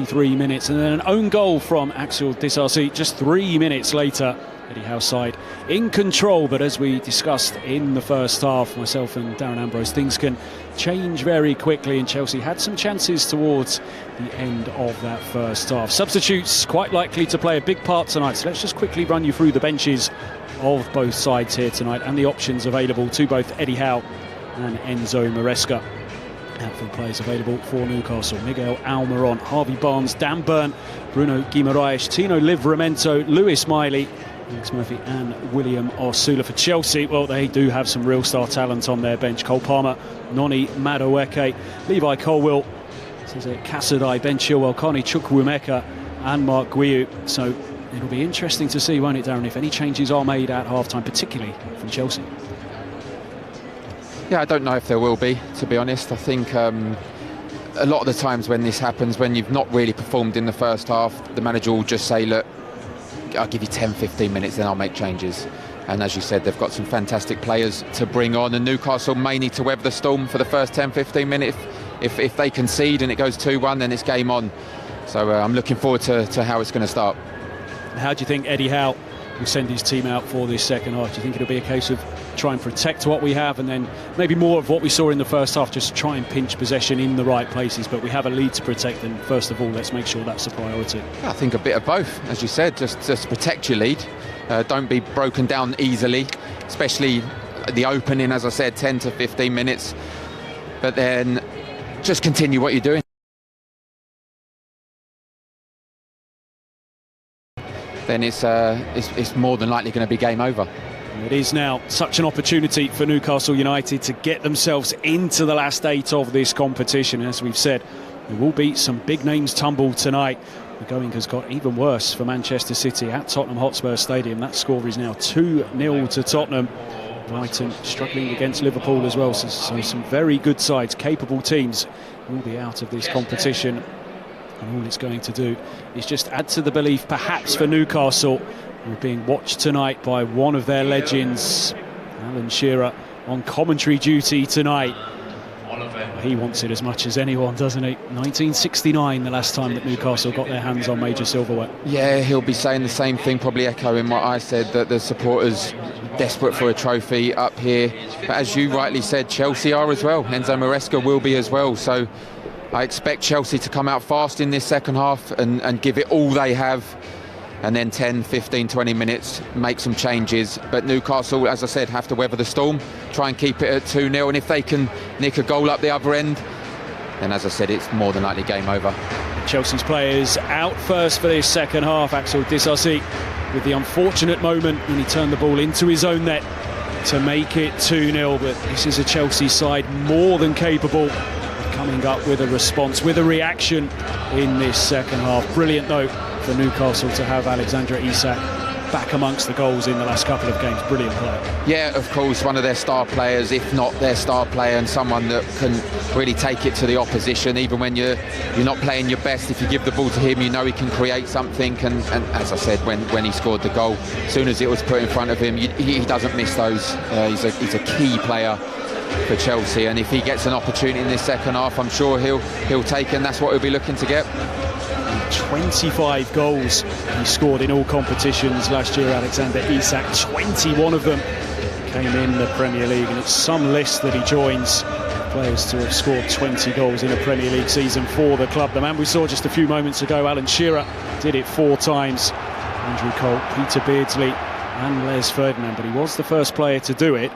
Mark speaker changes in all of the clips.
Speaker 1: 3 minutes, and then an own goal from Axel Disasi just 3 minutes later. Eddie Howe's side in control, but as we discussed in the first half, myself and Darren Ambrose, things can change very quickly, and Chelsea had some chances towards the end of that first half. Substitutes quite likely to play a big part tonight, so let's just quickly run you through the benches of both sides here tonight and the options available to both Eddie Howe and Enzo Maresca. Outfield players available for Newcastle: Miguel Almiron, Harvey Barnes, Dan Burn, Bruno Guimaraes, Tino Livramento, Lewis Miley, Alex Murphy and William Osula. For Chelsea, well, they do have some real star talent on their bench: Cole Palmer, Noni Madueke, Levi Colwill, Kasadai, Ben Chilwell, Connie Chukwuemeka and Mark Guiu. So it'll be interesting to see, won't it, Darren, if any changes are made at half-time, particularly from Chelsea.
Speaker 2: Yeah, I don't know if there will be, to be honest. I think a lot of the times when this happens, when you've not really performed in the first half, the manager will just say, look, I'll give you 10-15 minutes, then I'll make changes. And as you said, they've got some fantastic players to bring on, and Newcastle may need to weather the storm for the first 10-15 minutes. If they concede and it goes 2-1, then it's game on. So I'm looking forward to how it's going to start.
Speaker 1: How do you think Eddie Howe will send his team out for this second half? Do you think it'll be a case of try and protect what we have, and then maybe more of what we saw in the first half, just try and pinch possession in the right places? But we have a lead to protect, and first of all, let's make sure that's a priority.
Speaker 2: I think a bit of both, as you said. Just protect your lead. Don't be broken down easily, especially the opening, as I said, 10 to 15 minutes. But then just continue what you're doing. Then it's more than likely going to be game over.
Speaker 1: It is now such an opportunity for Newcastle United to get themselves into the last 8 of this competition. As we've said, there will be some big names tumbled tonight. The going has got even worse for Manchester City at Tottenham Hotspur Stadium. That score is now 2-0 to Tottenham. Brighton struggling against Liverpool as well. So some very good sides, capable teams, will be out of this competition. And all it's going to do is just add to the belief, perhaps, for Newcastle, who are being watched tonight by one of their legends, Alan Shearer, on commentary duty tonight. He wants it as much as anyone, doesn't he? 1969, the last time that Newcastle got their hands on major silverware.
Speaker 2: Yeah, he'll be saying the same thing, probably echoing what I said, that the supporters desperate for a trophy up here. But as you rightly said, Chelsea are as well. Enzo Maresca will be as well. So I expect Chelsea to come out fast in this second half and give it all they have, and then 10, 15, 20 minutes, make some changes. But Newcastle, as I said, have to weather the storm, try and keep it at 2-0, and if they can nick a goal up the other end, then, as I said, it's more than likely game over.
Speaker 1: Chelsea's players out first for this second half. Axel Disasi with the unfortunate moment when he turned the ball into his own net to make it 2-0, but this is a Chelsea side more than capable coming up with a response, with a reaction in this second half. Brilliant though for Newcastle to have Alexander Isak back amongst the goals in the last couple of games. Brilliant player.
Speaker 2: Yeah, of course, one of their star players, if not their star player, and someone that can really take it to the opposition, even when you're not playing your best. If you give the ball to him, you know he can create something, and as I said, when he scored the goal, as soon as it was put in front of him, he doesn't miss those. He's a key player for Chelsea, and if he gets an opportunity in this second half, I'm sure he'll take it, and that's what he'll be looking to get.
Speaker 1: 25 goals he scored in all competitions last year, Alexander Isak. 21 of them came in the Premier League, and it's some list that he joins players to have scored 20 goals in a Premier League season for the club. The man we saw just a few moments ago, Alan Shearer, did it 4 times. Andrew Cole, Peter Beardsley and Les Ferdinand, but he was the first player to do it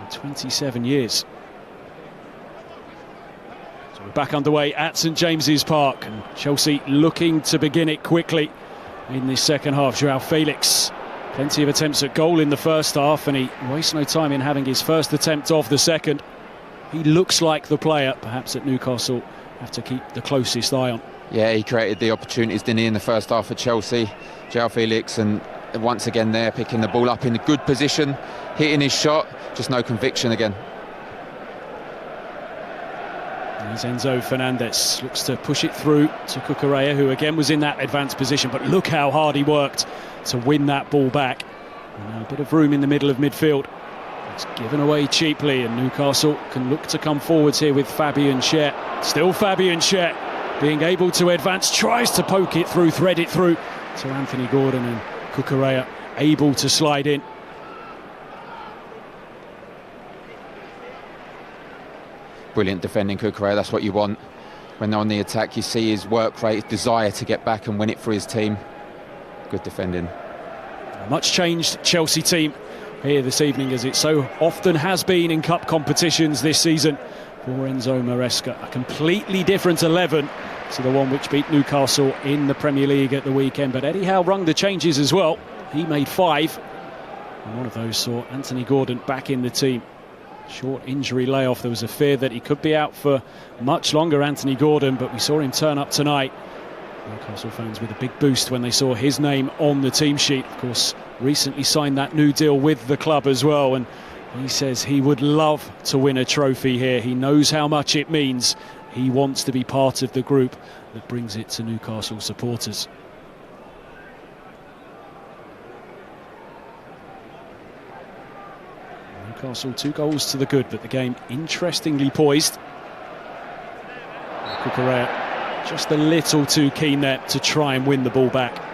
Speaker 1: in 27 years. So we're back underway at St James's Park, and Chelsea looking to begin it quickly in this second half. Joao Felix, plenty of attempts at goal in the first half, and he wastes no time in having his first attempt of the second. He looks like the player perhaps at Newcastle have to keep the closest eye on.
Speaker 2: Yeah, he created the opportunities, didn't he, in the first half for Chelsea. Joao Felix, and once again there, picking the ball up in a good position, hitting his shot, just no conviction again.
Speaker 1: There's Enzo Fernandez, looks to push it through to Cucurella, who again was in that advanced position, but look how hard he worked to win that ball back. And now a bit of room in the middle of midfield. It's given away cheaply, and Newcastle can look to come forwards here with Fabian Schär. Still Fabian Schär, being able to advance, tries to poke it through, thread it through to Anthony Gordon, and Cucurella able to slide in.
Speaker 2: Brilliant defending, Cucurella. That's what you want. When they're on the attack, you see his work rate, his desire to get back and win it for his team. Good defending.
Speaker 1: A much changed Chelsea team here this evening, as it so often has been in cup competitions this season. For Enzo Maresca, a completely different 11 to the one which beat Newcastle in the Premier League at the weekend. But Eddie Howe rung the changes as well. He made 5, and one of those saw Anthony Gordon back in the team. Short injury layoff. There was a fear that he could be out for much longer, Anthony Gordon, but we saw him turn up tonight. Newcastle fans with a big boost when they saw his name on the team sheet. Of course, recently signed that new deal with the club as well, and he says he would love to win a trophy here. He knows how much it means. He wants to be part of the group that brings it to Newcastle supporters. Newcastle 2 goals to the good, but the game interestingly poised. Cucurella just a little too keen there to try and win the ball back.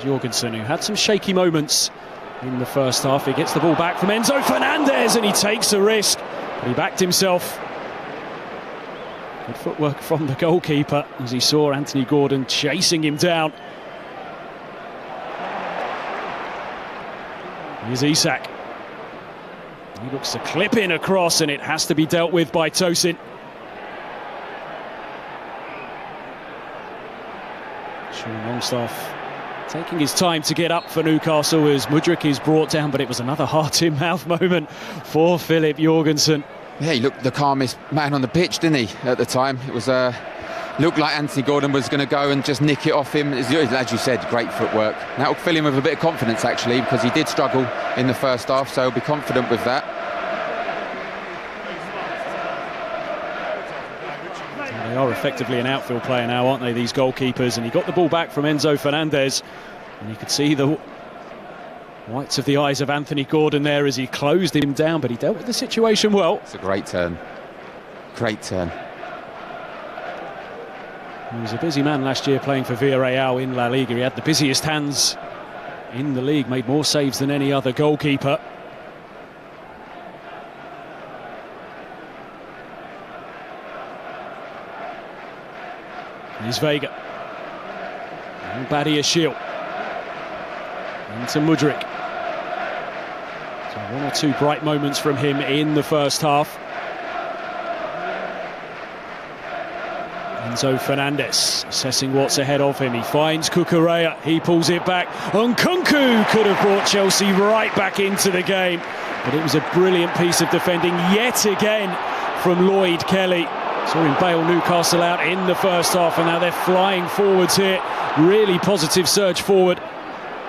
Speaker 1: Jorgensen, who had some shaky moments in the first half. He gets the ball back from Enzo Fernandez and he takes a risk, but he backed himself. Good footwork from the goalkeeper as he saw Anthony Gordon chasing him down. Here's Isak. He looks to clip in across, and it has to be dealt with by Tosin. Sean Longstaff taking his time to get up for Newcastle as Mudryk is brought down, but it was another heart-in-mouth moment for Philip Jorgensen.
Speaker 2: Yeah, he looked the calmest man on the pitch, didn't he, at the time? It was looked like Anthony Gordon was going to go and just nick it off him. As you said, great footwork. That will fill him with a bit of confidence, actually, because he did struggle in the first half, so he'll be confident with that.
Speaker 1: They are effectively an outfield player now, aren't they, these goalkeepers? And he got the ball back from Enzo Fernandez, and you could see the whites of the eyes of Anthony Gordon there as he closed him down, but he dealt with the situation well.
Speaker 2: It's a great turn. Great turn.
Speaker 1: He was a busy man last year playing for Villarreal in La Liga. He had the busiest hands in the league, made more saves than any other goalkeeper. Here's Vega. And Badia Shield. Into Mudryk. So 1 or 2 bright moments from him in the first half. Enzo Fernandez assessing what's ahead of him. He finds Cucurella. He pulls it back. Nkunku could have brought Chelsea right back into the game. But it was a brilliant piece of defending yet again from Lloyd Kelly. Saw him bail Newcastle out in the first half, and now they're flying forwards here. Really positive surge forward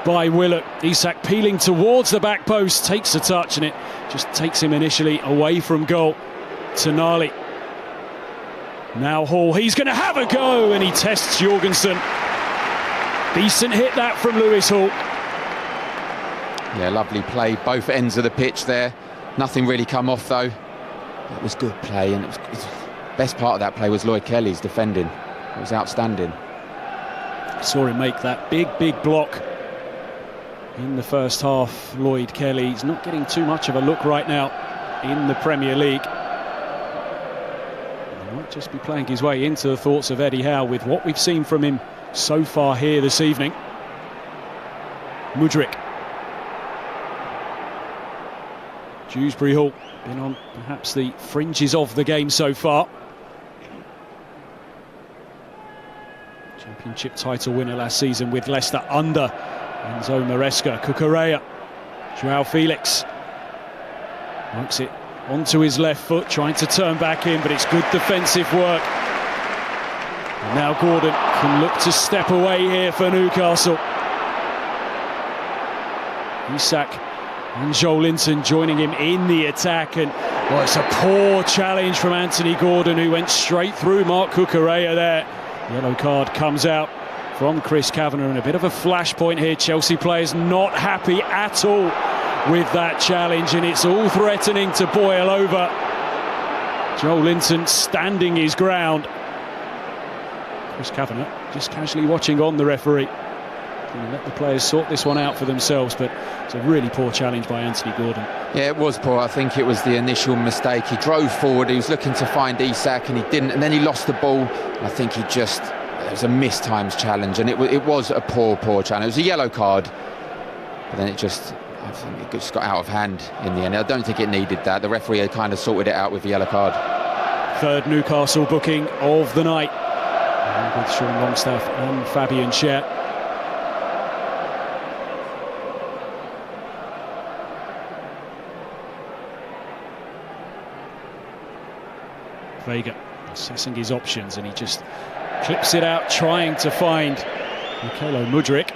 Speaker 1: by Willock. Isak peeling towards the back post, takes a touch, and it just takes him initially away from goal. Tonali. Now Hall, he's going to have a go, and he tests Jorgensen. Decent hit that from Lewis Hall.
Speaker 2: Yeah, lovely play, both ends of the pitch there. Nothing really come off though. It was good play, and best part of that play was Lloyd Kelly's defending. It was outstanding.
Speaker 1: Saw him make that big block in the first half. Lloyd Kelly, he's not getting too much of a look right now in the Premier League. He might just be playing his way into the thoughts of Eddie Howe with what we've seen from him so far here this evening. Mudryk. Dewsbury Hall been on perhaps the fringes of the game so far. Championship title winner last season with Leicester under Enzo Maresca. Cucurella. João Felix works it onto his left foot, trying to turn back in, but it's good defensive work. And now Gordon can look to step away here for Newcastle. Isak And Joel Linton joining him in the attack, and it's a poor challenge from Anthony Gordon, who went straight through Mark Cucurella there. Yellow card comes out from Chris Kavanagh, and a bit of a flashpoint here. Chelsea players not happy at all with that challenge, and it's all threatening to boil over. Joel Linton standing his ground. Chris Kavanagh just casually watching on the referee. Going to let the players sort this one out for themselves, but it's a really poor challenge by Anthony Gordon.
Speaker 2: Yeah, it was poor. I think it was the initial mistake. He drove forward, he was looking to find Isak, and he didn't, and then he lost the ball. I think it was a mistimed challenge, and it was a poor challenge. It was a yellow card, but then I think it just got out of hand in the end. I don't think it needed that. The referee had kind of sorted it out with the yellow card.
Speaker 1: Third Newcastle booking of the night, and with Sean Longstaff and Fabian Schär. Vega assessing his options, and he just clips it out, trying to find Mykhailo Mudryk.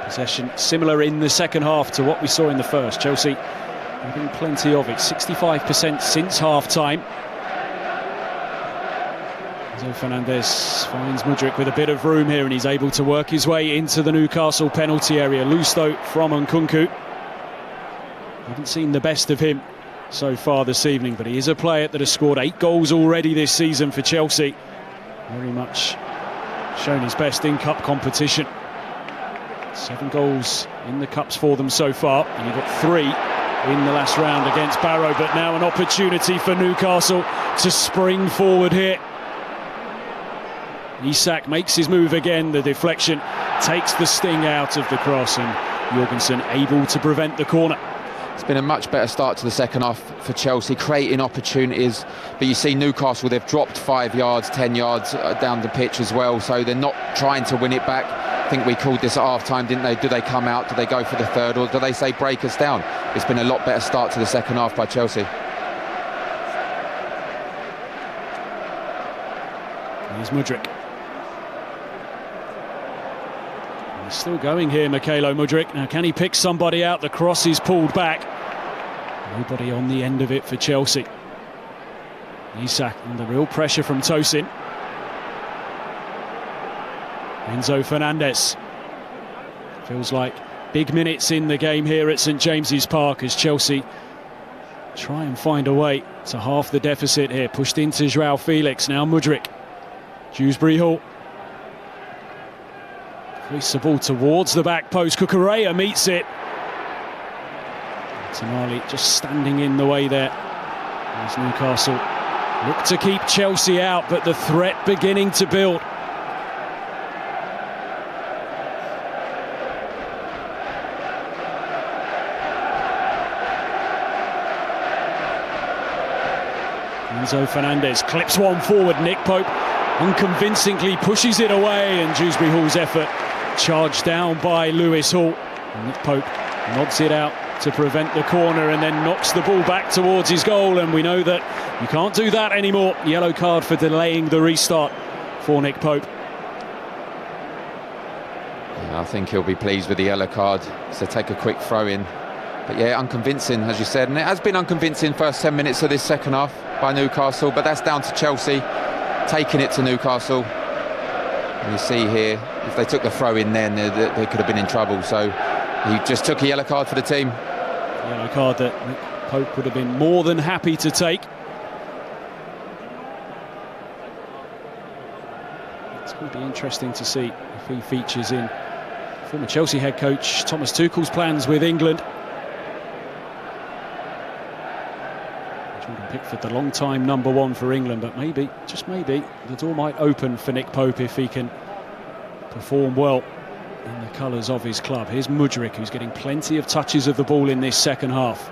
Speaker 1: Possession similar in the second half to what we saw in the first. Chelsea having plenty of it, 65% since half-time. Enzo Fernandez finds Mudryk with a bit of room here, and he's able to work his way into the Newcastle penalty area. Loose though from Nkunku. Haven't seen the best of him so far this evening, but he is a player that has scored 8 goals already this season for Chelsea. Very much shown his best in cup competition. 7 goals in the Cups for them so far, and he got 3 in the last round against Barrow, but now an opportunity for Newcastle to spring forward here. Isak makes his move again, the deflection takes the sting out of the cross, and Jorgensen able to prevent the corner.
Speaker 2: It's been a much better start to the second half for Chelsea, creating opportunities, but you see Newcastle, they've dropped 5 yards, 10 yards down the pitch as well, so they're not trying to win it back. I think we called this at half-time, didn't they? Do they come out, do they go for the third, or do they say break us down? It's been a lot better start to the second half by Chelsea.
Speaker 1: Here's Mudryk. He's still going here, Mykhailo Mudryk. Now, can he pick somebody out? The cross is pulled back. Nobody on the end of it for Chelsea. Isak under real pressure from Tosin. Enzo Fernandez. Feels like big minutes in the game here at St James's Park as Chelsea try and find a way to half the deficit here. Pushed into Joao Felix, now Mudryk. Dewsbury Hall. Release the ball towards the back post. Cucurella meets it. Tonali just standing in the way there. As Newcastle look to keep Chelsea out, but the threat beginning to build. Enzo Fernandez clips one forward. Nick Pope unconvincingly pushes it away, and Dewsbury Hall's effort charged down by Lewis Hall. And Nick Pope nods it out to prevent the corner, and then knocks the ball back towards his goal, and we know that you can't do that anymore. Yellow card for delaying the restart for Nick Pope.
Speaker 2: Yeah, I think he'll be pleased with the yellow card, so take a quick throw in. But yeah, unconvincing, as you said, and it has been unconvincing first 10 minutes of this second half by Newcastle, but that's down to Chelsea taking it to Newcastle. And you see here, if they took the throw in then, they could have been in trouble, so he just took a yellow card for the team.
Speaker 1: Yellow card that Nick Pope would have been more than happy to take. It's going to be interesting to see if he features in former Chelsea head coach Thomas Tuchel's plans with England. Jordan Pickford, the long-time #1 for England, but maybe, just maybe, the door might open for Nick Pope if he can perform well in the colours of his club. Here's Mudryk, who's getting plenty of touches of the ball in this second half.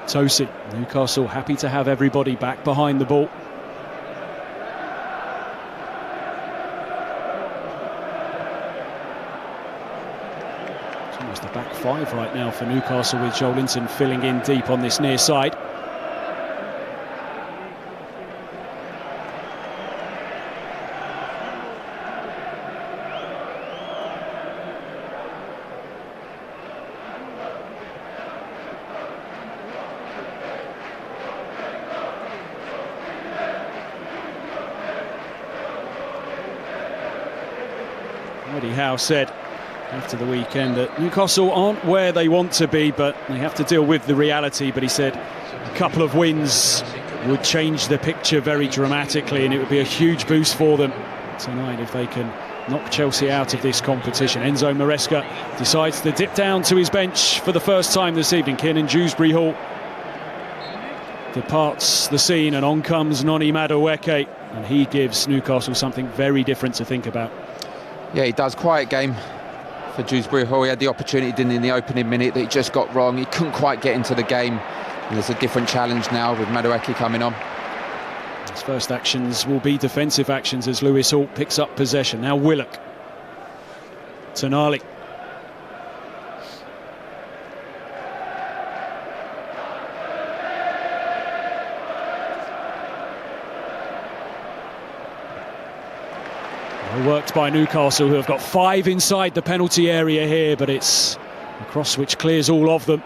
Speaker 1: Tosin. Newcastle happy to have everybody back behind the ball. It's almost the back five right now for Newcastle, with Joelinton filling in deep on this near side. Eddie Howe said after the weekend that Newcastle aren't where they want to be, but they have to deal with the reality. But he said a couple of wins would change the picture very dramatically, and it would be a huge boost for them tonight if they can knock Chelsea out of this competition. Enzo Maresca decides to dip down to his bench for the first time this evening. Kiernan Dewsbury Hall departs the scene, and on comes Noni Madueke, and he gives Newcastle something very different to think about.
Speaker 2: Yeah, he does. Quiet game for Dewsbury Hall. He had the opportunity, didn't he, in the opening minute, that he just got wrong. He couldn't quite get into the game. And there's a different challenge now with Madueke coming on.
Speaker 1: His first actions will be defensive actions as Lewis Hall picks up possession. Now Willock. Tonali. Worked by Newcastle, who have got 5 inside the penalty area here, but it's a cross which clears all of them.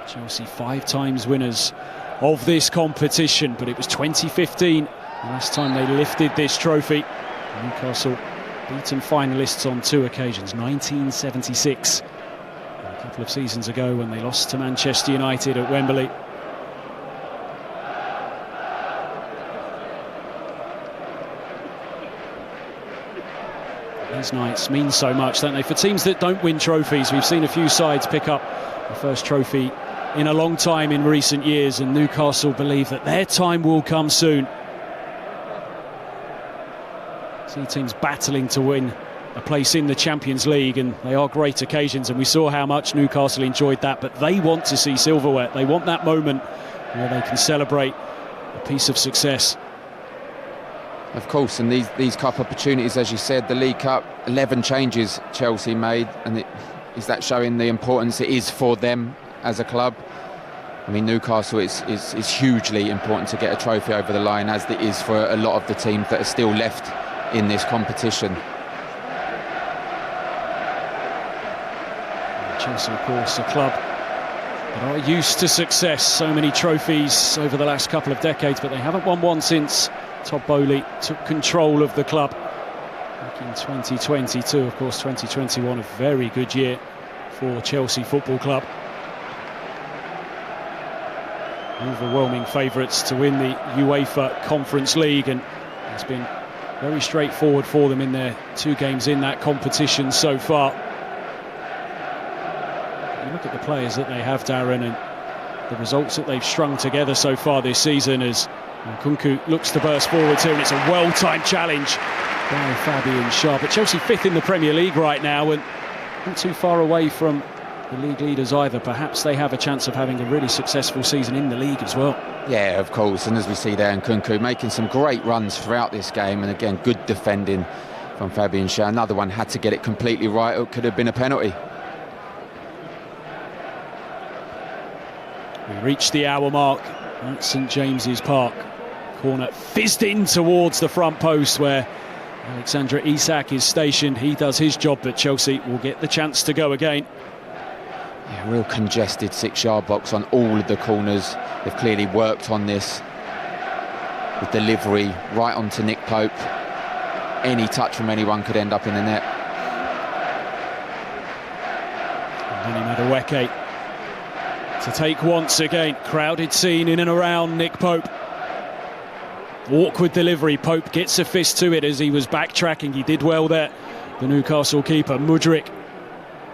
Speaker 1: Chelsea 5 times winners of this competition, but it was 2015 the last time they lifted this trophy. Newcastle beaten finalists on 2 occasions, 1976 and a couple of seasons ago when they lost to Manchester United at Wembley. These nights mean so much, don't they? For teams that don't win trophies, we've seen a few sides pick up the first trophy in a long time in recent years, and Newcastle believe that their time will come soon. See teams battling to win a place in the Champions League, and they are great occasions, and we saw how much Newcastle enjoyed that, but they want to see silverware. They want that moment where they can celebrate a piece of success.
Speaker 2: Of course, and these cup opportunities, as you said, the League Cup, 11 changes Chelsea made, and is that showing the importance it is for them as a club? I mean, Newcastle is hugely important to get a trophy over the line, as it is for a lot of the teams that are still left in this competition.
Speaker 1: Chelsea, of course, a club that are used to success. So many trophies over the last couple of decades, but they haven't won one since Todd Boehly took control of the club back in 2022. Of course, 2021, a very good year for Chelsea Football Club. Overwhelming favourites to win the UEFA Conference League, and it's been very straightforward for them in their 2 games in that competition so far. You look at the players that they have, Darren, and the results that they've strung together so far this season, as Nkunku looks to burst forwards here, and it's a well-timed challenge by Fabian Schär. But Chelsea 5th in the Premier League right now, and not too far away from the league leaders either. Perhaps they have a chance of having a really successful season in the league as well.
Speaker 2: Yeah, of course, and as we see there, Nkunku making some great runs throughout this game, and again, good defending from Fabian Schär. Another one had to get it completely right, it could have been a penalty.
Speaker 1: We reached the hour mark at St James's Park. Corner fizzed in towards the front post where Alexander Isak is stationed. He does his job, but Chelsea will get the chance to go again.
Speaker 2: Yeah, real congested 6-yard box on all of the corners. They've clearly worked on this. The delivery right onto Nick Pope. Any touch from anyone could end up in the net.
Speaker 1: Noni Madueke to take once again. Crowded scene in and around Nick Pope. Awkward delivery. Pope gets a fist to it as he was backtracking. He did well there. The Newcastle keeper, Mudryk,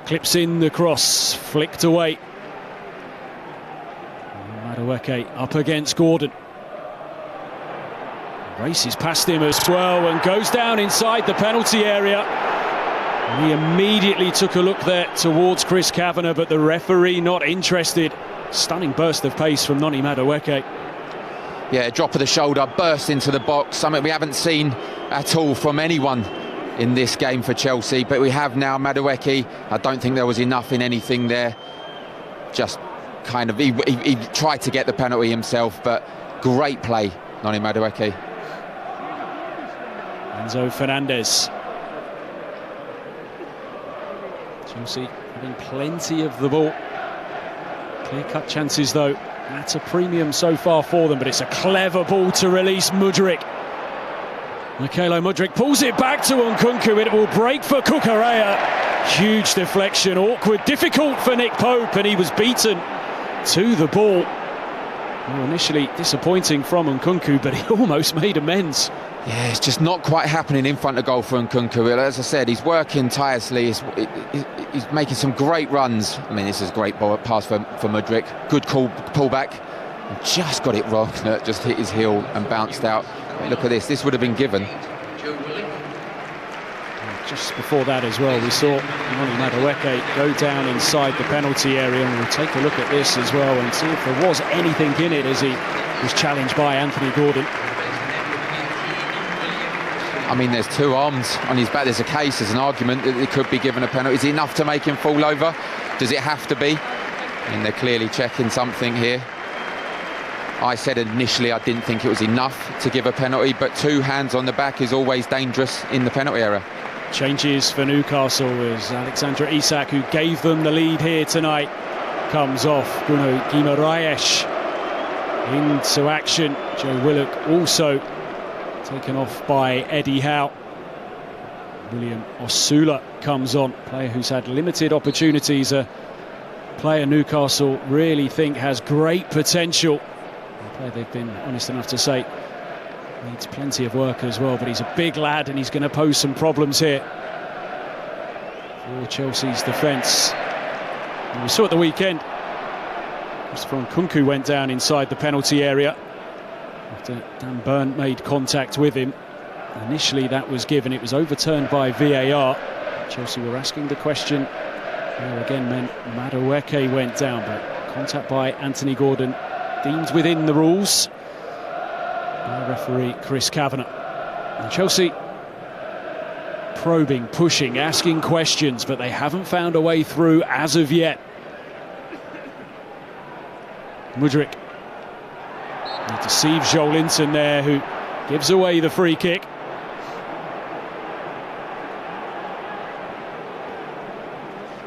Speaker 1: clips in the cross, flicked away. Madueke up against Gordon. Races past him as well and goes down inside the penalty area. And he immediately took a look there towards Chris Kavanagh, but the referee not interested. Stunning burst of pace from Noni Madueke.
Speaker 2: Yeah, drop of the shoulder, burst into the box, something we haven't seen at all from anyone in this game for Chelsea, but we have now Madueke. I don't think there was enough in anything there. Just kind of, he tried to get the penalty himself, but great play, Noni Madueke.
Speaker 1: Enzo Fernandez. Chelsea having plenty of the ball. Clear-cut chances though. That's a premium so far for them, but it's a clever ball to release Mudryk. Mykhailo Mudryk pulls it back to Nkunku. It will break for Cucurella. Huge deflection, awkward, difficult for Nick Pope, and he was beaten to the ball. Well, initially disappointing from Nkunku, but he almost made amends.
Speaker 2: Yeah, it's just not quite happening in front of goal for Nkunku. As I said, he's working tirelessly. He's making some great runs. I mean, this is a great ball pass for Mudryk. Good pull back. Just got it wrong. Just hit his heel and bounced out. Look at this. This would have been given.
Speaker 1: Just before that as well, we saw Noni Madueke go down inside the penalty area, and we'll take a look at this as well and see if there was anything in it as he was challenged by Anthony Gordon.
Speaker 2: I mean, there's two arms on his back. There's a case, there's an argument that it could be given a penalty. Is it enough to make him fall over? Does it have to be? And they're clearly checking something here. I said initially I didn't think it was enough to give a penalty, but two hands on the back is always dangerous in the penalty area. Changes
Speaker 1: for Newcastle as Alexandra Isak, who gave them the lead here tonight, comes off. Bruno Guimaraes into action. Joe Willock also taken off by Eddie Howe. William Osula comes on, player who's had limited opportunities, a player Newcastle really think has great potential. A player they've been honest enough to say needs plenty of work as well, but he's a big lad and he's going to pose some problems here for Chelsea's defence. And we saw at the weekend, Christopher Nkunku went down inside the penalty area after Dan Burn made contact with him. Initially that was given, it was overturned by VAR. Chelsea were asking the question, well, again meant Madueke went down, but contact by Anthony Gordon deemed within the rules by referee Chris Kavanagh. And Chelsea probing, pushing, asking questions, but they haven't found a way through as of yet. Mudryk. He deceives Joelinton there, who gives away the free kick.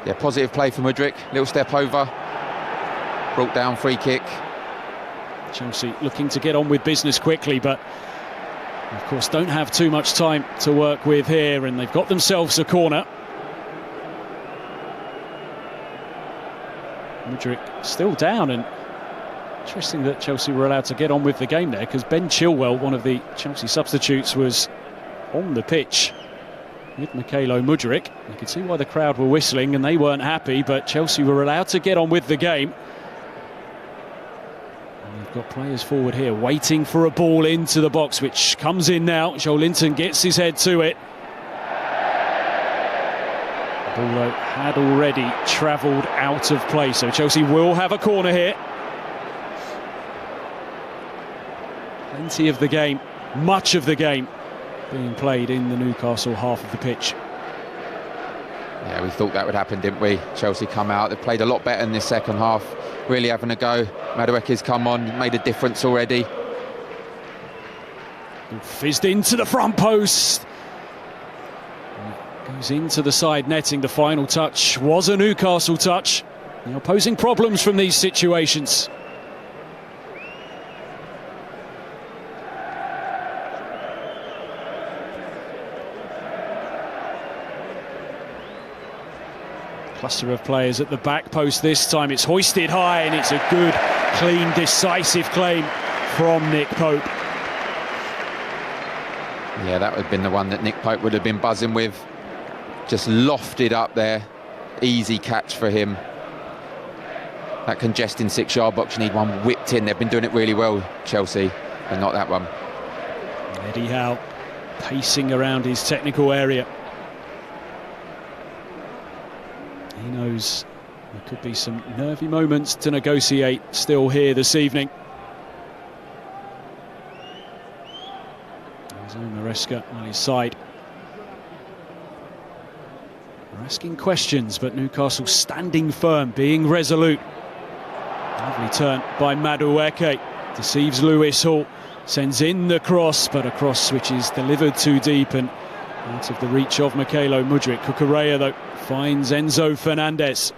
Speaker 2: Yeah, positive play for Mudryk. Little step over. Brought down, free kick.
Speaker 1: Chelsea looking to get on with business quickly, but of course don't have too much time to work with here, and they've got themselves a corner. Mudryk still down, and interesting that Chelsea were allowed to get on with the game there, because Ben Chilwell, one of the Chelsea substitutes, was on the pitch with Mykhailo Mudryk. You could see why the crowd were whistling and they weren't happy, but Chelsea were allowed to get on with the game. Got players forward here waiting for a ball into the box, which comes in now. Joelinton gets his head to it. The ball though had already travelled out of play, so Chelsea will have a corner here. Plenty of the game, much of the game being played in the Newcastle half of the pitch.
Speaker 2: Yeah, we thought that would happen, didn't we? Chelsea come out, they played a lot better in this second half, really having a go. Madueke's come on, made a difference already.
Speaker 1: Fizzed into the front post. Goes into the side netting. The final touch was a Newcastle touch. Now posing problems from these situations. Cluster of players at the back post this time. It's hoisted high and it's a good, clean, decisive claim from Nick Pope.
Speaker 2: Yeah, that would have been the one that Nick Pope would have been buzzing with. Just lofted up there. Easy catch for him. That congesting 6-yard box, you need one whipped in. They've been doing it really well, Chelsea, but not that one.
Speaker 1: Eddie Howe pacing around his technical area. He knows there could be some nervy moments to negotiate still here this evening. Enzo Maresca on his side. They're asking questions, but Newcastle standing firm, being resolute. Lovely turn by Madueke. Deceives Lewis Hall. Sends in the cross, but a cross which is delivered too deep and out of the reach of Mykhailo Mudryk. Cucurella, though, finds Enzo Fernandez.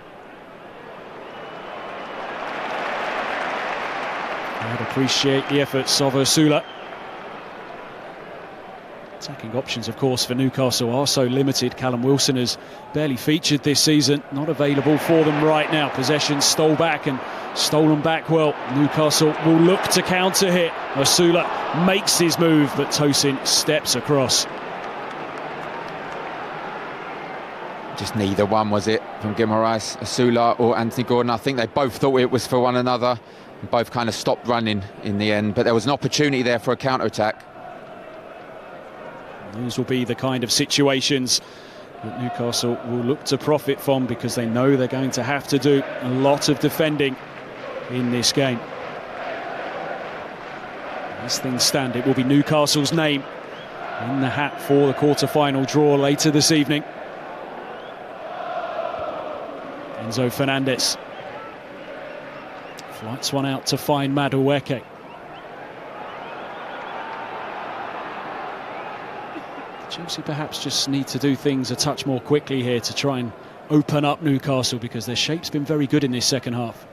Speaker 1: I'd appreciate the efforts of Ursula. Attacking options, of course, for Newcastle are so limited. Callum Wilson has barely featured this season, not available for them right now. Possession stole back and stolen back well. Newcastle will look to counter hit. Ursula makes his move, but Tosin steps across.
Speaker 2: Just neither one, was it, from Guimaraes, Ursula or Anthony Gordon? I think they both thought it was for one another. And both kind of stopped running in the end, but there was an opportunity there for a counter-attack.
Speaker 1: Those will be the kind of situations that Newcastle will look to profit from, because they know they're going to have to do a lot of defending in this game. As things stand, it will be Newcastle's name in the hat for the quarter-final draw later this evening. Enzo Fernandez flights one out to find Madueke. Chelsea perhaps just need to do things a touch more quickly here to try and open up Newcastle, because their shape's been very good in this second half.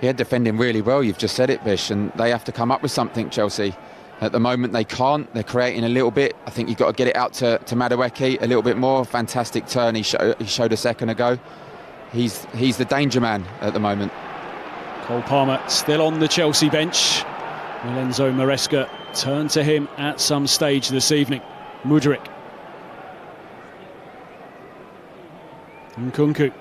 Speaker 2: Yeah, defending really well, you've just said it, Bish, and they have to come up with something, Chelsea. At the moment they can't, they're creating a little bit. I think you've got to get it out to Madueke a little bit more. Fantastic turn he showed a second ago. He's the danger man at the moment.
Speaker 1: Cole Palmer still on the Chelsea bench. Will Enzo Maresca turn to him at some stage this evening? Mudryk. Nkunku.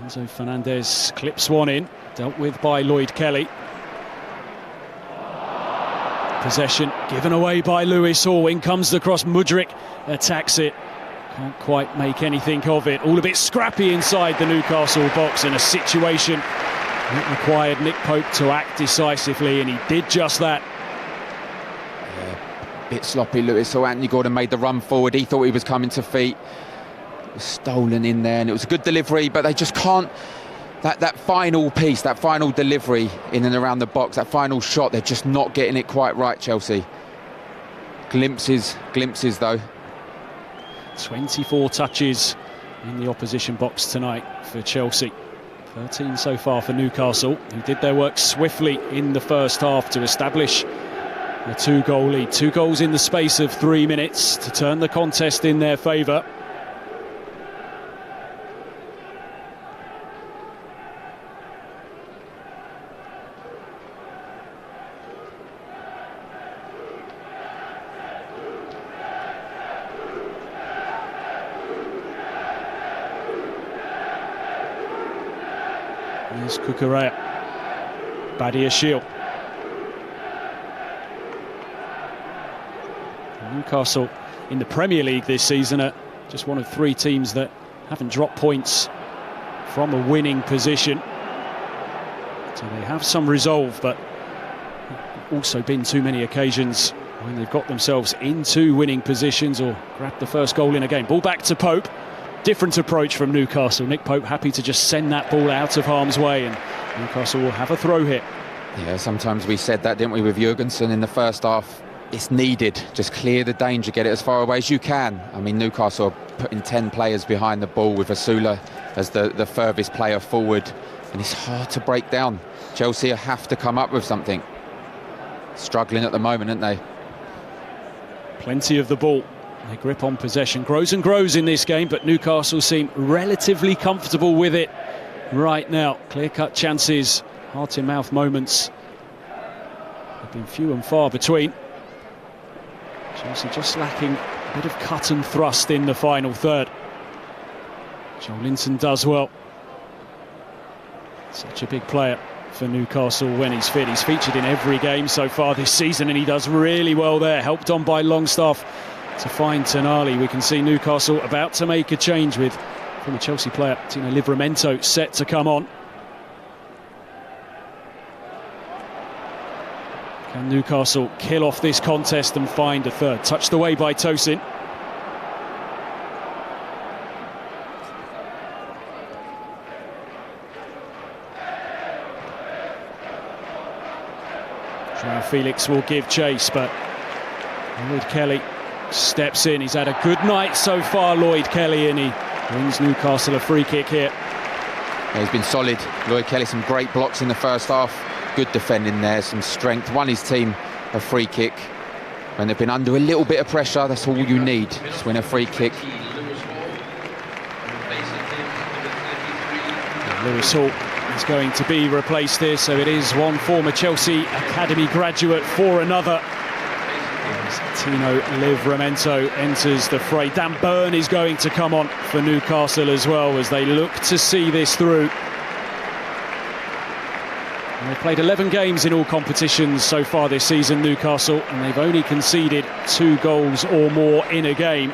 Speaker 1: Enzo Fernandez clips one in, dealt with by Lloyd Kelly. Possession given away by Lewis Hall. In comes the cross. Mudryk attacks it. Can't quite make anything of it. All a bit scrappy inside the Newcastle box, in a situation that required Nick Pope to act decisively, and he did just that.
Speaker 2: Yeah, bit sloppy, Lewis Hall. Anthony Gordon made the run forward. He thought he was coming to feet. It was stolen in there, and it was a good delivery, but they just can't. That final piece, that final delivery in and around the box, that final shot, they're just not getting it quite right, Chelsea. Glimpses though.
Speaker 1: 24 touches in the opposition box tonight for Chelsea. 13 so far for Newcastle, who did their work swiftly in the first half to establish a 2-goal lead. 2 goals in the space of 3 minutes to turn the contest in their favour. Here's Cucurella. Badiashile. Newcastle in the Premier League this season are just one of 3 teams that haven't dropped points from a winning position. So they have some resolve, but also been too many occasions when they've got themselves into winning positions or grabbed the first goal in a game. Ball back to Pope. Different approach from Newcastle. Nick Pope happy to just send that ball out of harm's way, and Newcastle will have a throw hit.
Speaker 2: Yeah, sometimes we said that, didn't we, with Jurgensen in the first half. It's needed. Just clear the danger, get it as far away as you can. I mean, Newcastle are putting 10 players behind the ball with Ursula as the furthest player forward, and it's hard to break down. Chelsea have to come up with something. Struggling at the moment, aren't they?
Speaker 1: Plenty of the ball. Their grip on possession grows and grows in this game, but Newcastle seem relatively comfortable with it right now. Clear-cut chances, heart-in-mouth moments have been few and far between. Chelsea just lacking a bit of cut and thrust in the final third. Joe Linton does well. Such a big player for Newcastle when he's fit. He's featured in every game so far this season, and he does really well there, helped on by Longstaff to find Tonali. We can see Newcastle about to make a change with former Chelsea player Tino Livramento set to come on. Can Newcastle kill off this contest and find a third? Touched away by Tosin. Joao Felix will give chase, but Lloyd Kelly steps in. He's had a good night so far, Lloyd Kelly, and he brings Newcastle a free kick here.
Speaker 2: Yeah, he's been solid. Lloyd Kelly, some great blocks in the first half. Good defending there, some strength. Won his team a free kick. When they've been under a little bit of pressure, that's all you need. Just win a free kick.
Speaker 1: Lewis Hall is going to be replaced here, so it is one former Chelsea academy graduate for another. As Tino Livramento enters the fray. Dan Burn is going to come on for Newcastle as well as they look to see this through. And they've played 11 games in all competitions so far this season, Newcastle, and they've only conceded 2 goals or more in a game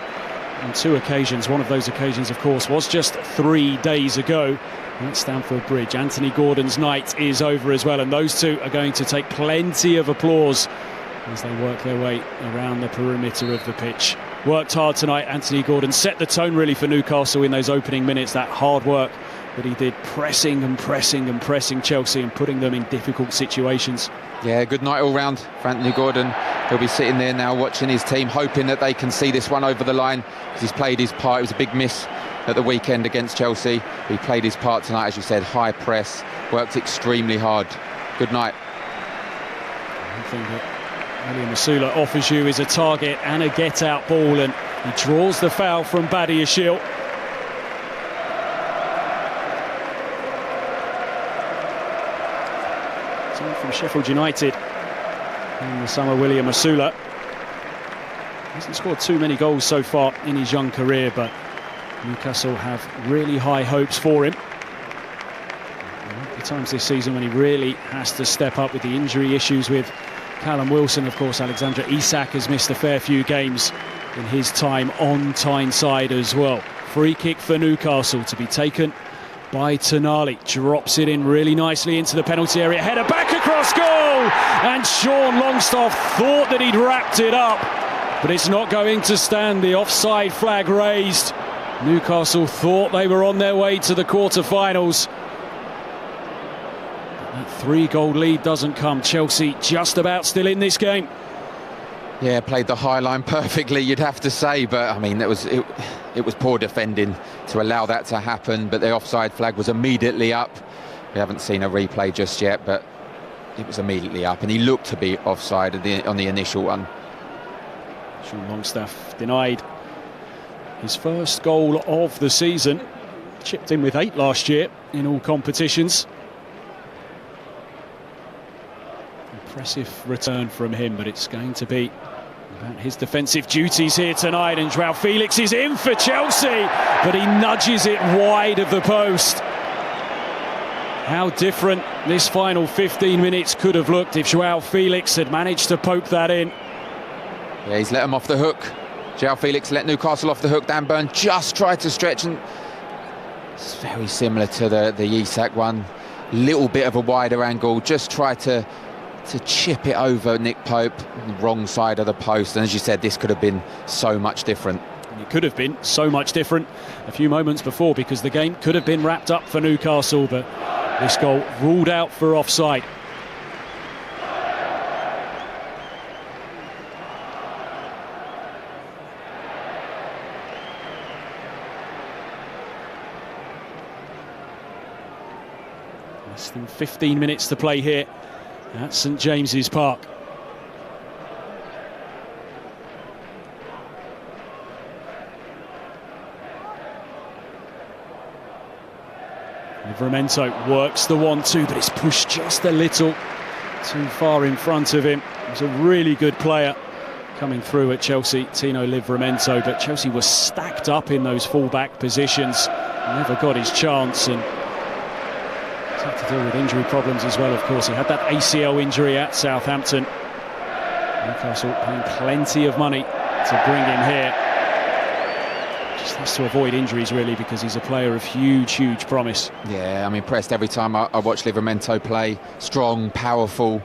Speaker 1: on 2 occasions. One of those occasions, of course, was just 3 days ago at Stamford Bridge. Anthony Gordon's night is over as well, and those two are going to take plenty of applause as they work their way around the perimeter of the pitch. Worked hard tonight, Anthony Gordon set the tone really for Newcastle in those opening minutes. That hard work that he did, pressing and pressing and pressing Chelsea and putting them in difficult situations.
Speaker 2: Yeah, good night all round for Anthony Gordon. He'll be sitting there now watching his team, hoping that they can see this one over the line, because he's played his part. It was a big miss at the weekend against Chelsea. He played his part tonight, as you said, high press, worked extremely hard. Good night.
Speaker 1: One thing that William Masula offers you is a target and a get-out ball, and he draws the foul from Badiashile. Someone from Sheffield United in the summer, William Masula. Hasn't scored too many goals so far in his young career, but Newcastle have really high hopes for him. The times this season when he really has to step up with the injury issues with Callum Wilson. Of course, Alexander Isak has missed a fair few games in his time on Tyneside as well. Free kick for Newcastle to be taken by Tonali. Drops it in really nicely into the penalty area. Header back across goal! And Sean Longstaff thought that he'd wrapped it up, but it's not going to stand. The offside flag raised. Newcastle thought they were on their way to the quarter-finals. That 3-goal lead doesn't come. Chelsea just about still in this game.
Speaker 2: Yeah, played the high line perfectly, you'd have to say, but I mean, it was poor defending to allow that to happen. But the offside flag was immediately up. We haven't seen a replay just yet, but it was immediately up, and he looked to be offside on the initial one.
Speaker 1: Sean Longstaff denied his first goal of the season. Chipped in with 8 last year in all competitions. Impressive return from him, but it's going to be about his defensive duties here tonight. And Joao Felix is in for Chelsea, but he nudges it wide of the post. How different this final 15 minutes could have looked if Joao Felix had managed to poke that in.
Speaker 2: Yeah, he's let him off the hook. Joao Felix let Newcastle off the hook. Dan Burn just tried to stretch, and it's very similar to the Isak one. Little bit of a wider angle, just tried to chip it over Nick Pope, wrong side of the post. And as you said, this could have been so much different.
Speaker 1: It could have been so much different a few moments before, because the game could have been wrapped up for Newcastle, but this goal ruled out for offside. Less than 15 minutes to play here at St James's Park. Livramento works the 1-2, but it's pushed just a little too far in front of him. He's a really good player coming through at Chelsea, Tino Livramento, but Chelsea was stacked up in those full-back positions. Never got his chance, and had to to deal with injury problems as well, of course. He had that ACL injury at Southampton. Newcastle paying plenty of money to bring him here. Just has to avoid injuries, really, because he's a player of huge promise.
Speaker 2: Yeah, I'm impressed every time I watch Livramento play. Strong, powerful,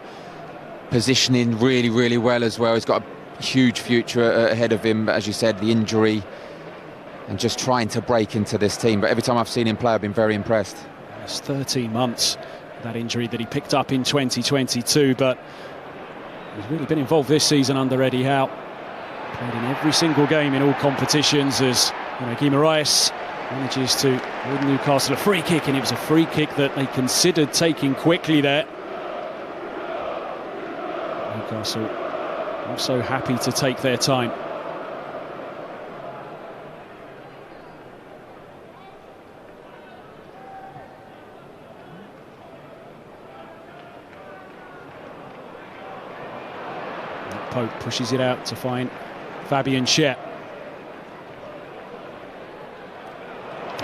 Speaker 2: positioning really well as well. He's got a huge future ahead of him, but as you said, the injury and just trying to break into this team. But every time I've seen him play, I've been very impressed.
Speaker 1: It's 13 months, that injury that he picked up in 2022, but he's really been involved this season under Eddie Howe. Played in every single game in all competitions as Guimaraes manages to win Newcastle a free kick, and it was a free kick that they considered taking quickly there. Newcastle also happy to take their time. Pope pushes it out to find Fabian Schär.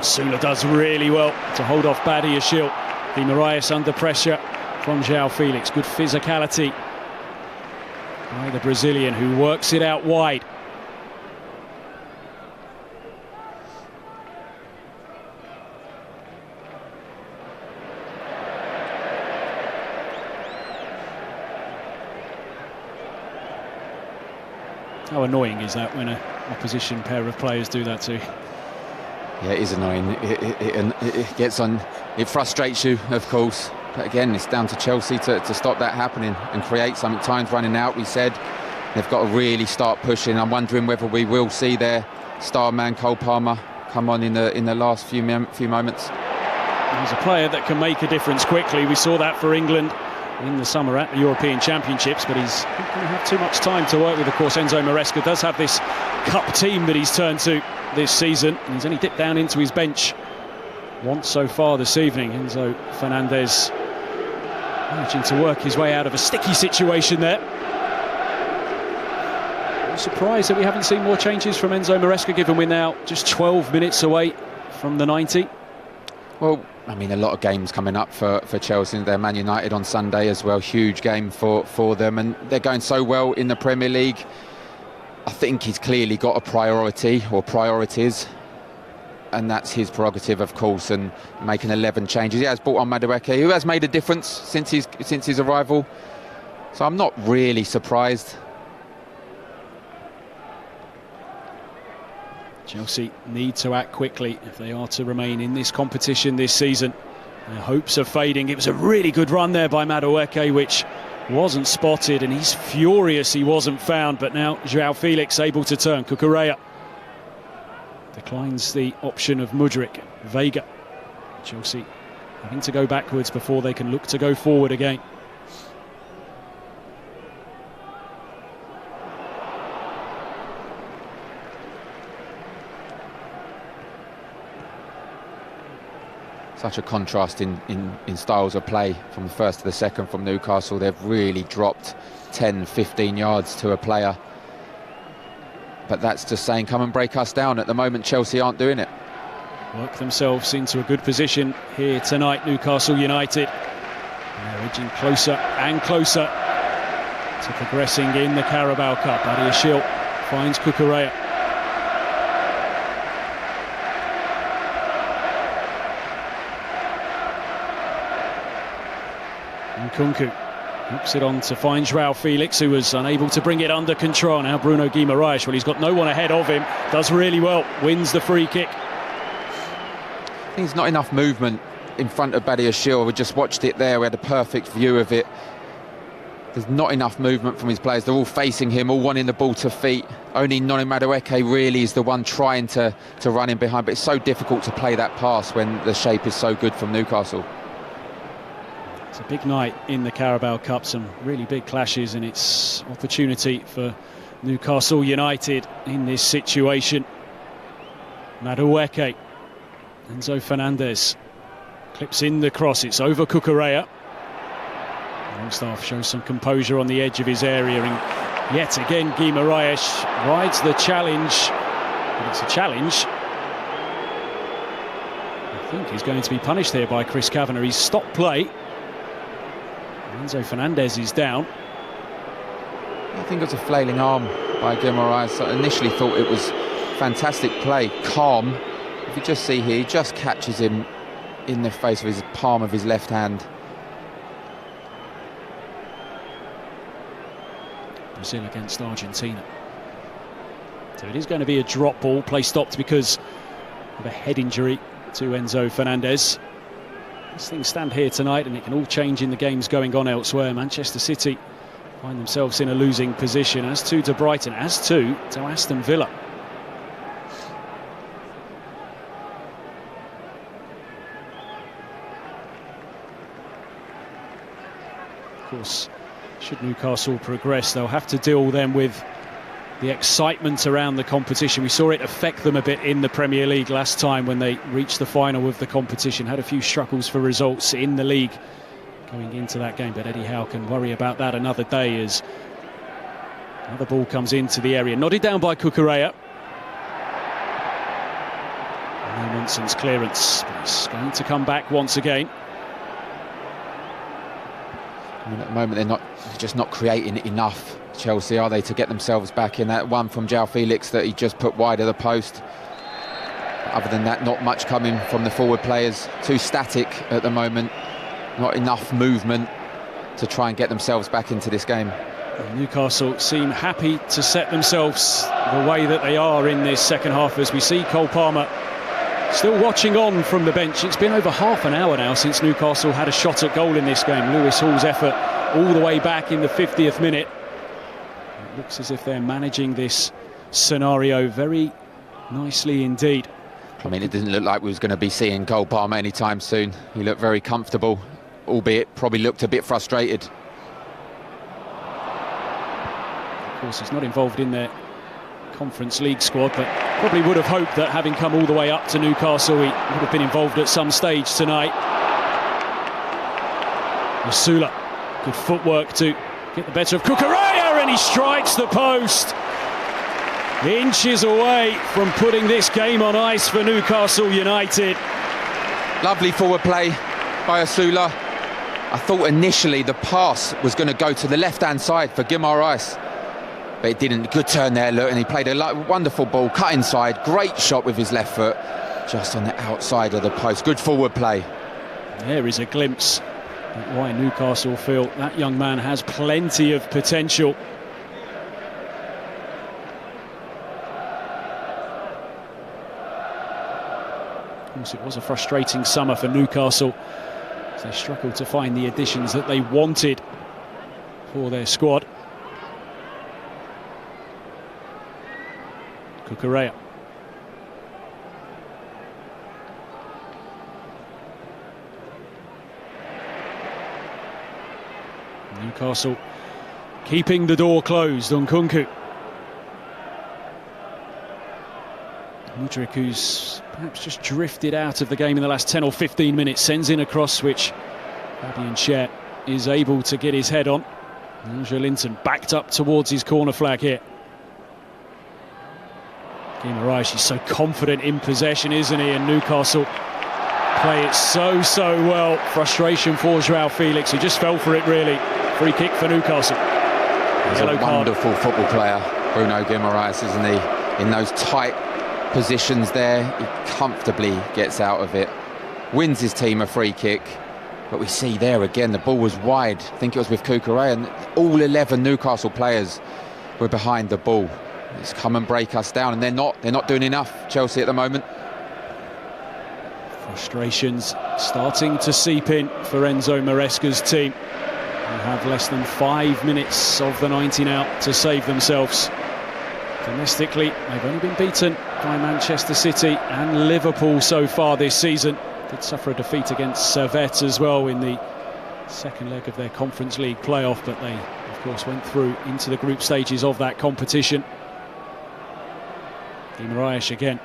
Speaker 1: Sula does really well to hold off Badiashile. Guimaraes under pressure from João Felix. Good physicality by the Brazilian, who works it out wide. How annoying is that when an opposition pair of players do that to you?
Speaker 2: Yeah, it is annoying. It gets on. It frustrates you, of course. But again, it's down to Chelsea to stop that happening and create something. Time's running out, we said. They've got to really start pushing. I'm wondering whether we will see their star man, Cole Palmer, come on in the last few moments.
Speaker 1: He's a player that can make a difference quickly. We saw that for England in the summer at the European Championships, but he's not going to have too much time to work with. Of course, Enzo Maresca does have this cup team that he's turned to this season, and he's only dipped down into his bench once so far this evening. Enzo Fernandez managing to work his way out of a sticky situation there. I'm surprised that we haven't seen more changes from Enzo Maresca, given we're now just 12 minutes away from the 90.
Speaker 2: Well, I mean, a lot of games coming up for Chelsea. They're Man United on Sunday as well. Huge game for them, and they're going so well in the Premier League. I think he's clearly got a priority or priorities, and that's his prerogative, of course, and making 11 changes. He has brought on Madueke, who has made a difference since his arrival. So I'm not really surprised.
Speaker 1: Chelsea need to act quickly if they are to remain in this competition this season. Their hopes are fading. It was a really good run there by Madueke, which wasn't spotted, and he's furious he wasn't found. But now João Felix able to turn. Cucurella declines the option of Mudryk. Vega. Chelsea having to go backwards before they can look to go forward again.
Speaker 2: Such a contrast in styles of play from the first to the second from Newcastle. They've really dropped 10, 15 yards to a player. But that's just saying, come and break us down. At the moment, Chelsea aren't doing it.
Speaker 1: Work themselves into a good position here tonight, Newcastle United. And they're edging closer and closer to progressing in the Carabao Cup. Badiashile finds Cucurella. Nkunku hooks it on to find João Felix, who was unable to bring it under control. Now Bruno Guimaraes, well, he's got no one ahead of him, does really well, wins the free kick.
Speaker 2: I think there's not enough movement in front of Badiashile. We just watched it there, we had a perfect view of it. There's not enough movement from his players. They're all facing him, all wanting the ball to feet. Only Noni Madueke really is the one trying to run in behind, but it's so difficult to play that pass when the shape is so good from Newcastle.
Speaker 1: It's a big night in the Carabao Cup, some really big clashes, and it's opportunity for Newcastle United in this situation. Madueke, Enzo Fernandez clips in the cross, it's over Cucurella. Longstaff shows some composure on the edge of his area, and yet again Guimaraes rides the challenge, but it's a challenge. I think he's going to be punished here by Chris Kavanagh. He's stopped play. Enzo Fernandez is down.
Speaker 2: I think it was a flailing arm by Guimaraes. I initially thought it was fantastic play, calm. If you just see here, he just catches him in the face with his palm of his left hand.
Speaker 1: Brazil against Argentina. So it is going to be a drop ball. Play stopped because of a head injury to Enzo Fernandez. These things stand here tonight and it can all change in the games going on elsewhere. Manchester City find themselves in a losing position, as too to Brighton, as too to Aston Villa. Of course, should Newcastle progress, they'll have to deal then with the excitement around the competition. We saw it affect them a bit in the Premier League last time when they reached the final of the competition. Had a few struggles for results in the league going into that game, but Eddie Howe can worry about that another day as another ball comes into the area. Nodded down by Cucurella. No nonsense clearance, but it's going to come back once again.
Speaker 2: I mean, at the moment they're just not creating enough, Chelsea, are they, to get themselves back in. That one from João Felix that he just put wide of the post. Other than that, not much coming from the forward players. Too static at the moment. Not enough movement to try and get themselves back into this game.
Speaker 1: Newcastle seem happy to set themselves the way that they are in this second half, as we see Cole Palmer still watching on from the bench. It's been over half an hour now since Newcastle had a shot at goal in this game. Lewis Hall's effort all the way back in the 50th minute. It looks as if they're managing this scenario very nicely indeed.
Speaker 2: I mean, it didn't look like we was going to be seeing Cole Palmer anytime soon. He looked very comfortable, albeit probably looked a bit frustrated.
Speaker 1: Of course, he's not involved in their Conference League squad, but probably would have hoped that, having come all the way up to Newcastle, he would have been involved at some stage tonight. Masula, good footwork to get the better of Cucurella, and he strikes the post. Inches away from putting this game on ice for Newcastle United.
Speaker 2: Lovely forward play by Asula. I thought initially the pass was going to go to the left-hand side for Guimaraes, but it didn't. Good turn there, look, and he played a wonderful ball, cut inside, great shot with his left foot, just on the outside of the post. Good forward play. There
Speaker 1: is a glimpse at why Newcastle feel that young man has plenty of potential. Of course, it was a frustrating summer for Newcastle as they struggled to find the additions that they wanted for their squad. Cucurella. Newcastle keeping the door closed on Kunku. Mudryk, who's perhaps just drifted out of the game in the last 10 or 15 minutes, sends in a cross which Fabian Schär is able to get his head on. Angel Linton backed up towards his corner flag here. Guimaraes is so confident in possession, isn't he? And Newcastle play it so well. Frustration for João Felix, who just fell for it, really. Free kick for Newcastle.
Speaker 2: He's a wonderful football player, Bruno Guimaraes, isn't he? In those tight positions there, he comfortably gets out of it. Wins his team a free kick. But we see there again, the ball was wide. I think it was with Cucurella, and all 11 Newcastle players were behind the ball. It's come and break us down, and they're not doing enough, Chelsea, at the moment.
Speaker 1: Frustrations starting to seep in for Enzo Maresca's team. They have less than 5 minutes of the 90 now to save themselves. Domestically, they've only been beaten by Manchester City and Liverpool so far this season. Did suffer a defeat against Servette as well in the second leg of their Conference League playoff, but they, of course, went through into the group stages of that competition. Guimaraes again.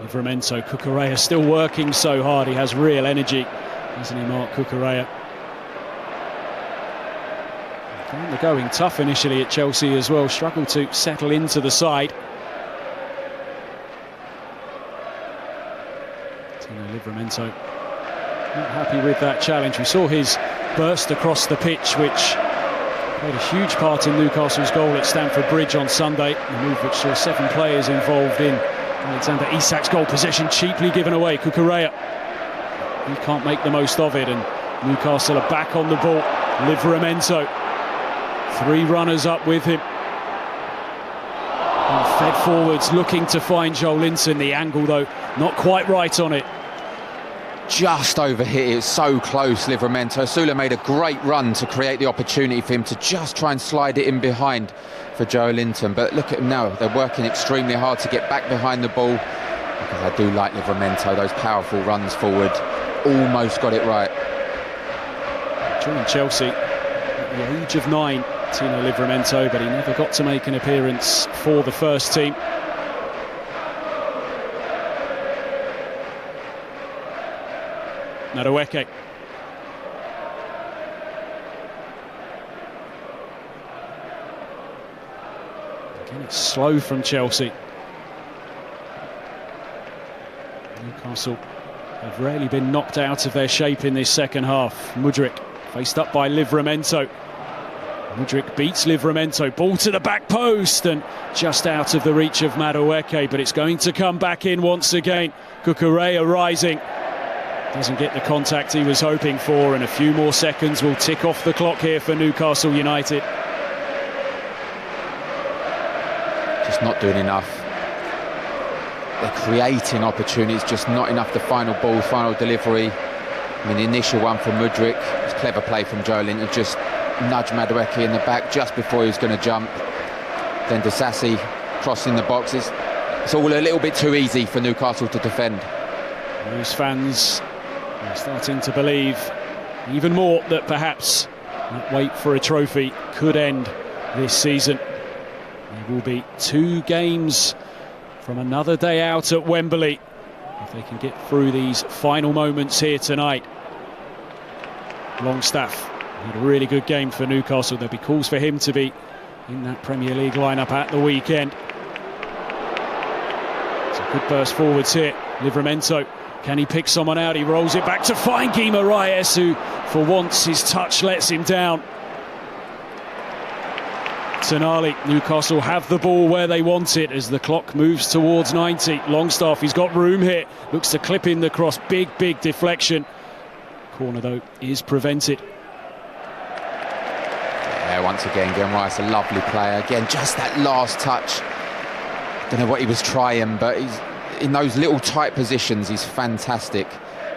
Speaker 1: Livramento, Cucurella still working so hard. He has real energy, hasn't he, Mark Cucurella? They're going tough initially at Chelsea as well, struggled to settle into the side. Livramento not happy with that challenge. We saw his burst across the pitch, which played a huge part in Newcastle's goal at Stamford Bridge on Sunday, a move which saw 7 players involved in Alexander Isak's goal possession cheaply given away. Cucurella, he can't make the most of it, and Newcastle are back on the ball. Livramento, 3 runners up with him. And fed forwards, looking to find Joelinton. The angle, though, not quite right on it.
Speaker 2: Just overhit it, so close, Livramento. Sula made a great run to create the opportunity for him to just try and slide it in behind for Joelinton. But look at him now, they're working extremely hard to get back behind the ball. Because I do like Livramento, those powerful runs forward. Almost got it right.
Speaker 1: Joined Chelsea at the age of 9, Tino Livramento, but he never got to make an appearance for the first team. Madueke. Again, it's slow from Chelsea. Newcastle have rarely been knocked out of their shape in this second half. Mudryk faced up by Livramento. Mudryk beats Livramento, ball to the back post and just out of the reach of Madueke, but it's going to come back in once again. Cucurella rising. Doesn't get the contact he was hoping for, and a few more seconds will tick off the clock here for Newcastle United.
Speaker 2: Just not doing enough. They're creating opportunities, just not enough. The final ball, final delivery. I mean, the initial one from Mudryk, it's clever play from Joelinton, just nudge Madueke in the back just before he was going to jump. Then Disasi crossing the boxes. It's all a little bit too easy for Newcastle to defend.
Speaker 1: Those fans are starting to believe even more that perhaps that wait for a trophy could end this season. There will be 2 games from another day out at Wembley if they can get through these final moments here tonight. Longstaff had a really good game for Newcastle. There'll be calls for him to be in that Premier League lineup at the weekend. It's a good burst forwards here. Livramento, can he pick someone out? He rolls it back to find Guimaraes, who for once his touch lets him down. Tonali, Newcastle have the ball where they want it as the clock moves towards 90. Longstaff, he's got room here, looks to clip in the cross. Big deflection. Corner though is prevented.
Speaker 2: Yeah, once again, Guimaraes, a lovely player. Again, just that last touch. Don't know what he was trying, but he's in those little tight positions, he's fantastic.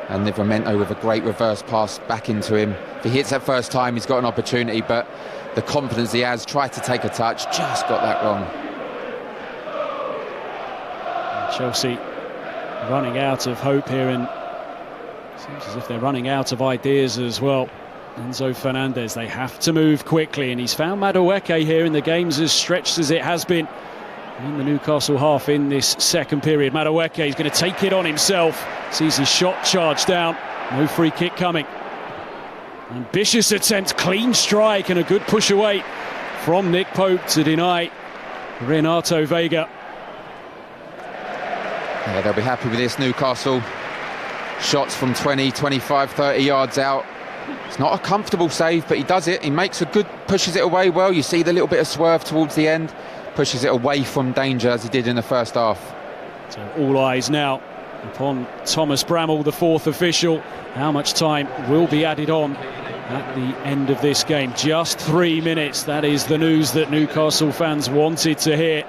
Speaker 2: And Livramento with a great reverse pass back into him. If he hits that first time, he's got an opportunity, but the confidence he has, tried to take a touch, just got that wrong.
Speaker 1: Chelsea running out of hope here, and seems as if they're running out of ideas as well. Enzo Fernandez, they have to move quickly, and he's found Madueke here, in the game's as stretched as it has been in the Newcastle half in this second period. Madueke is going to take it on himself, sees his shot charged down, no free kick coming. Ambitious attempt, clean strike, and a good push away from Nick Pope to deny Renato Vega.
Speaker 2: Yeah, they'll be happy with this, Newcastle. Shots from 20, 25, 30 yards out. It's not a comfortable save, but he does it. He makes a good, pushes it away well. You see the little bit of swerve towards the end. Pushes it away from danger as he did in the first half.
Speaker 1: So all eyes now upon Thomas Bramall, the 4th official. How much time will be added on at the end of this game? Just 3 minutes. That is the news that Newcastle fans wanted to hear.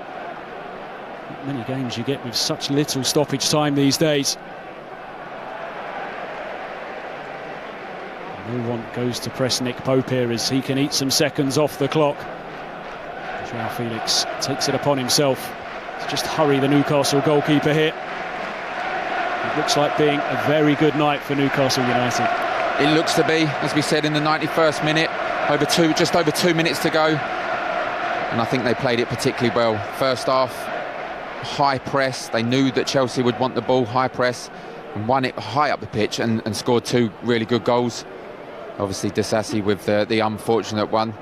Speaker 1: Not many games you get with such little stoppage time these days. No one goes to press Nick Pope here as he can eat some seconds off the clock. João Felix takes it upon himself to just hurry the Newcastle goalkeeper here. It looks like being a very good night for Newcastle United.
Speaker 2: It looks to be, as we said, in the 91st minute, just over 2 minutes to go. And I think they played it particularly well. First half, high press. They knew that Chelsea would want the ball, high press, and won it high up the pitch and scored 2 really good goals. Obviously Disasi with the unfortunate one.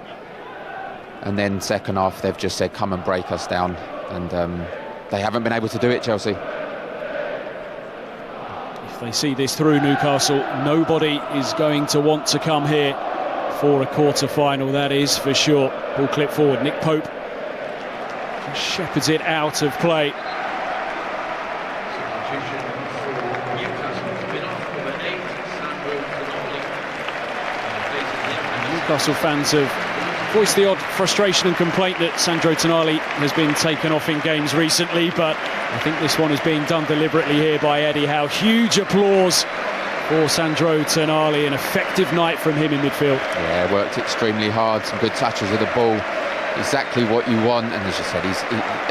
Speaker 2: And then second half, they've just said, come and break us down. And they haven't been able to do it, Chelsea.
Speaker 1: If they see this through, Newcastle, nobody is going to want to come here for a quarter-final, that is for sure. Ball clip forward, Nick Pope shepherds it out of play. Newcastle fans have voiced the odd frustration and complaint that Sandro Tonali has been taken off in games recently, but I think this one is being done deliberately here by Eddie Howe. Huge applause for Sandro Tonali, an effective night from him in midfield.
Speaker 2: Yeah, worked extremely hard, some good touches of the ball, exactly what you want. And as you said,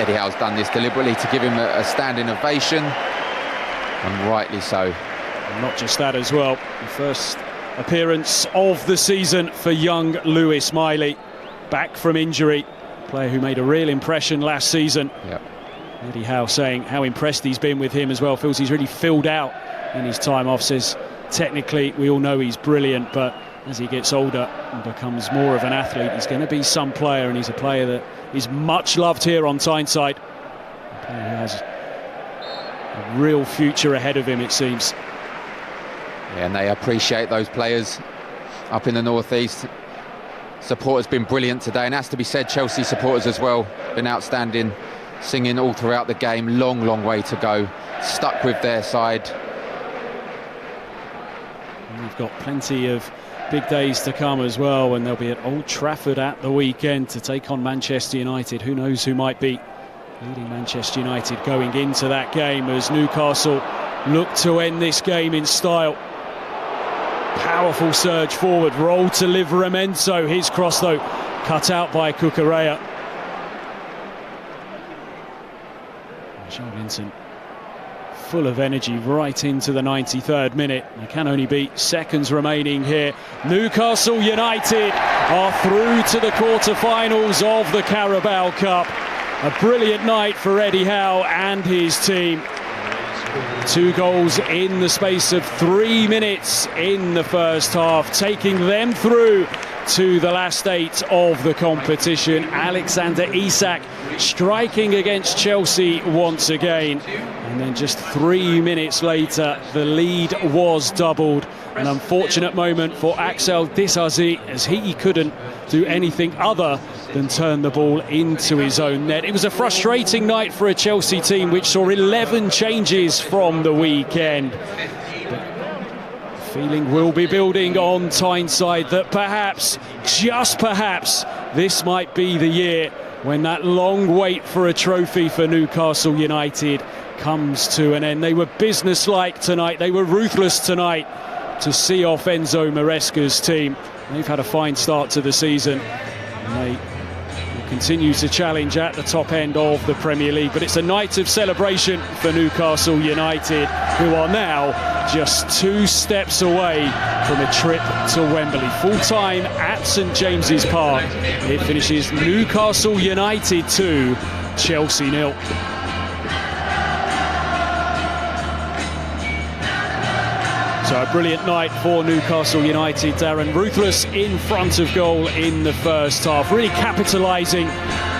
Speaker 2: Eddie Howe's done this deliberately to give him a standing ovation, and rightly so.
Speaker 1: And not just that as well, the first appearance of the season for young Lewis Miley, back from injury, player who made a real impression last season.
Speaker 2: Yep.
Speaker 1: Eddie Howe saying how impressed he's been with him as well, feels he's really filled out in his time off, says technically we all know he's brilliant, but as he gets older and becomes more of an athlete, he's going to be some player, and he's a player that is much loved here on Tyneside. A player who has a real future ahead of him, it seems.
Speaker 2: Yeah, and they appreciate those players up in the northeast. Support has been brilliant today, and has to be said, Chelsea supporters as well, been outstanding, singing all throughout the game. Long way to go, stuck with their side.
Speaker 1: And we've got plenty of big days to come as well, when they'll be at Old Trafford at the weekend to take on Manchester United. Who knows who might be leading Manchester United going into that game, as Newcastle look to end this game in style. Powerful surge forward, roll to Livramento. His cross though cut out by Cucurella. Linton full of energy right into the 93rd minute. There can only be seconds remaining here. Newcastle United are through to the quarter-finals of the Carabao Cup. A brilliant night for Eddie Howe and his team. 2 goals in the space of 3 minutes in the first half, taking them through to the last 8 of the competition. Alexander Isak striking against Chelsea once again, and then just 3 minutes later the lead was doubled. An unfortunate moment for Axel Disasi, as he couldn't do anything other than turn the ball into his own net. It was a frustrating night for a Chelsea team which saw 11 changes from the weekend. Feeling will be building on Tyneside that perhaps, just perhaps, this might be the year when that long wait for a trophy for Newcastle United comes to an end. They were businesslike tonight, they were ruthless tonight to see off Enzo Maresca's team. They've had a fine start to the season, and they will continue to challenge at the top end of the Premier League. But it's a night of celebration for Newcastle United, who are now just 2 steps away from a trip to Wembley. Full time at St James's Park. It finishes Newcastle United 2, Chelsea 0. So a brilliant night for Newcastle United, Darren. Ruthless in front of goal in the first half, really capitalising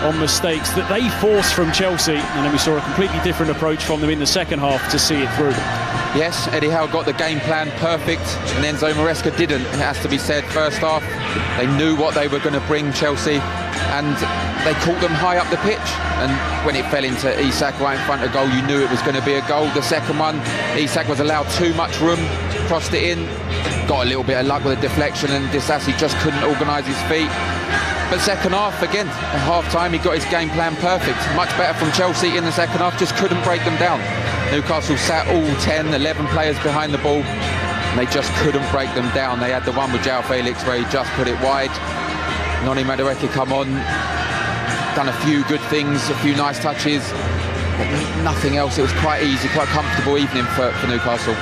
Speaker 1: on mistakes that they forced from Chelsea, and then we saw a completely different approach from them in the second half to see it through.
Speaker 2: Yes, Eddie Howe got the game plan perfect, and Enzo Maresca didn't. It has to be said, first half they knew what they were going to bring Chelsea, and they caught them high up the pitch, and when it fell into Isak right in front of goal, you knew it was going to be a goal. The second one, Isak was allowed too much room, crossed it in, got a little bit of luck with a deflection, and Disasi just couldn't organise his feet. But second half, again, at half-time, he got his game plan perfect. Much better from Chelsea in the second half, just couldn't break them down. Newcastle sat all 10, 11 players behind the ball, and they just couldn't break them down. They had the one with João Felix where he just put it wide. Noni Madueke come on, done a few good things, a few nice touches, but nothing else. It was quite easy, quite comfortable evening for Newcastle.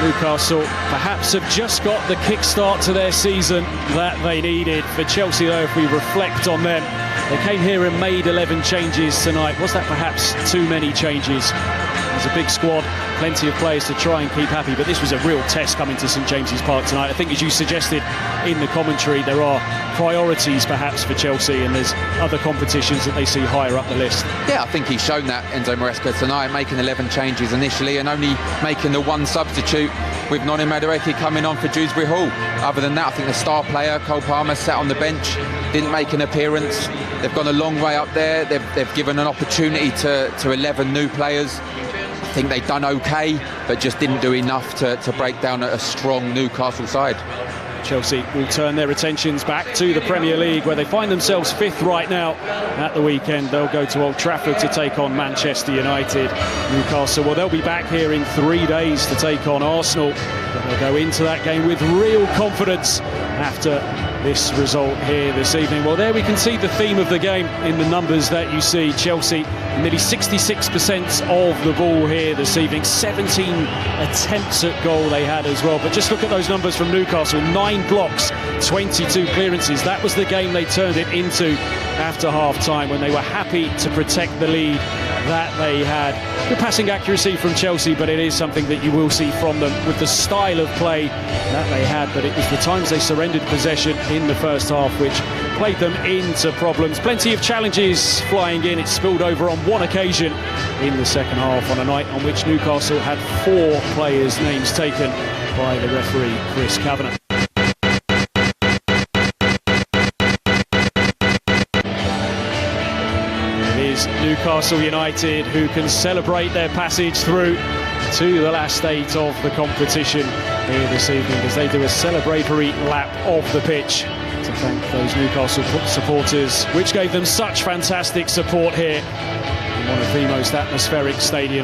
Speaker 1: Newcastle perhaps have just got the kickstart to their season that they needed. For Chelsea, though, if we reflect on them, they came here and made 11 changes tonight. Was that perhaps too many changes? There's a big squad, plenty of players to try and keep happy, but this was a real test coming to St James's Park tonight. I think, as you suggested in the commentary, there are priorities perhaps for Chelsea, and there's other competitions that they see higher up the list.
Speaker 2: Yeah, I think he's shown that, Enzo Maresca, tonight, making 11 changes initially and only making the one substitute with Noni Madueke coming on for Dewsbury Hall. Other than that, I think the star player, Cole Palmer, sat on the bench, didn't make an appearance. They've gone a long way up there. They've given an opportunity to 11 new players. I think they've done okay, but just didn't do enough to break down a strong Newcastle side.
Speaker 1: Chelsea will turn their attentions back to the Premier League, where they find themselves 5th right now. At the weekend, they'll go to Old Trafford to take on Manchester United. Newcastle, well, they'll be back here in 3 days to take on Arsenal. But they'll go into that game with real confidence after this result here this evening. Well, there we can see the theme of the game in the numbers that you see. Chelsea, nearly 66% of the ball here this evening. 17 attempts at goal they had as well. But just look at those numbers from Newcastle. 9 blocks, 22 clearances. That was the game they turned it into after half-time, when they were happy to protect the lead that they had. Good passing accuracy from Chelsea, but it is something that you will see from them with the style of play that they had. But it was the times they surrendered possession in the first half which played them into problems. Plenty of challenges flying in. It spilled over on one occasion in the second half, on a night on which Newcastle had 4 players' names taken by the referee, Chris Kavanagh. Newcastle United, who can celebrate their passage through to the last 8 of the competition here this evening, as they do a celebratory lap of the pitch to thank those Newcastle supporters, which gave them such fantastic support here in one of the most atmospheric stadiums.